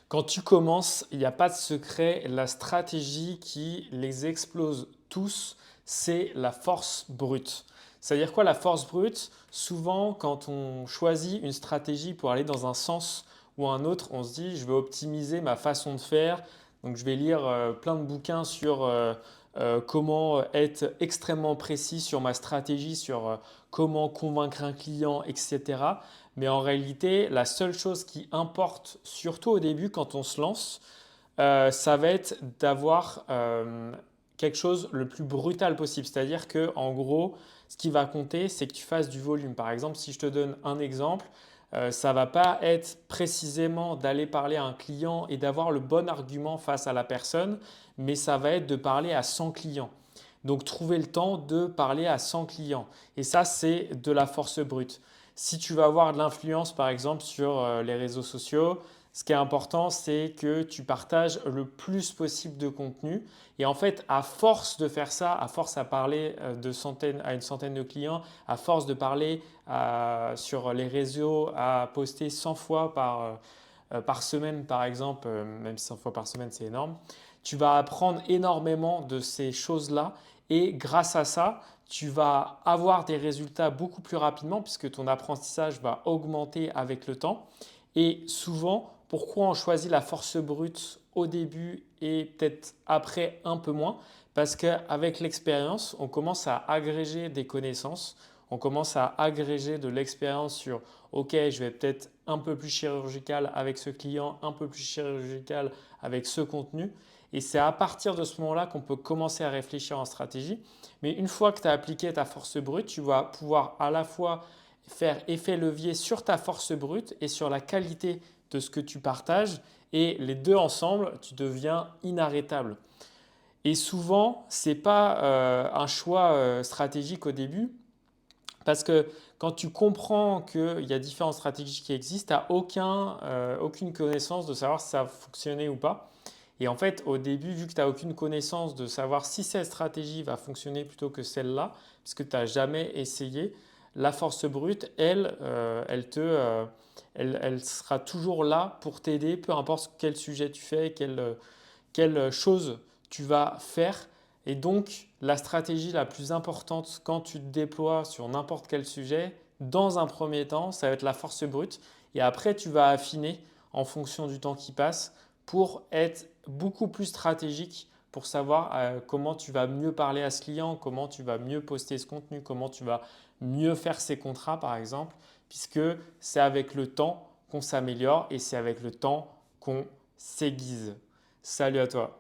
Quand tu commences, il n'y a pas de secret. La stratégie qui les explose tous, c'est la force brute. C'est-à-dire quoi la force brute? Souvent, quand on choisit une stratégie pour aller dans un sens ou un autre, on se dit, je vais optimiser ma façon de faire. Donc, je vais lire plein de bouquins sur comment être extrêmement précis sur ma stratégie, sur comment convaincre un client, etc. Mais en réalité, la seule chose qui importe, surtout au début quand on se lance, ça va être d'avoir quelque chose le plus brutal possible. C'est-à-dire que en gros, ce qui va compter, c'est que tu fasses du volume. Par exemple, si je te donne un exemple, ça ne va pas être précisément d'aller parler à un client et d'avoir le bon argument face à la personne, mais ça va être de parler à 100 clients. Donc trouver le temps de parler à 100 clients. Et ça, c'est de la force brute. Si tu vas avoir de l'influence, par exemple, sur les réseaux sociaux, ce qui est important, c'est que tu partages le plus possible de contenu. Et en fait, à force de faire ça, à force à parler à une centaine de clients, à force de parler sur les réseaux, à poster 100 fois par semaine, par exemple, même 100 fois par semaine, c'est énorme, tu vas apprendre énormément de ces choses-là. Et grâce à ça, tu vas avoir des résultats beaucoup plus rapidement puisque ton apprentissage va augmenter avec le temps. Et souvent, pourquoi on choisit la force brute au début et peut-être après un peu moins? Parce qu'avec l'expérience, on commence à agréger des connaissances, on commence à agréger de l'expérience sur, OK, je vais peut-être un peu plus chirurgical avec ce client, un peu plus chirurgical avec ce contenu. Et c'est à partir de ce moment-là qu'on peut commencer à réfléchir en stratégie. Mais une fois que tu as appliqué ta force brute, tu vas pouvoir à la fois faire effet levier sur ta force brute et sur la qualité de ce que tu partages. Et les deux ensemble, tu deviens inarrêtable. Et souvent, ce n'est pas un choix stratégique au début, parce que quand tu comprends qu'il y a différentes stratégies qui existent, tu n'as aucune connaissance de savoir si ça a fonctionné ou pas. Et en fait, au début, vu que tu n'as aucune connaissance de savoir si cette stratégie va fonctionner plutôt que celle-là, parce que tu n'as jamais essayé, la force brute, elle sera toujours là pour t'aider, peu importe quel sujet tu fais, quelle chose tu vas faire. Et donc, la stratégie la plus importante quand tu te déploies sur n'importe quel sujet, dans un premier temps, ça va être la force brute. Et après, tu vas affiner en fonction du temps qui passe pour être beaucoup plus stratégique, pour savoir comment tu vas mieux parler à ce client, comment tu vas mieux poster ce contenu, comment tu vas mieux faire ses contrats, par exemple, puisque c'est avec le temps qu'on s'améliore et c'est avec le temps qu'on s'aiguise. Salut à toi.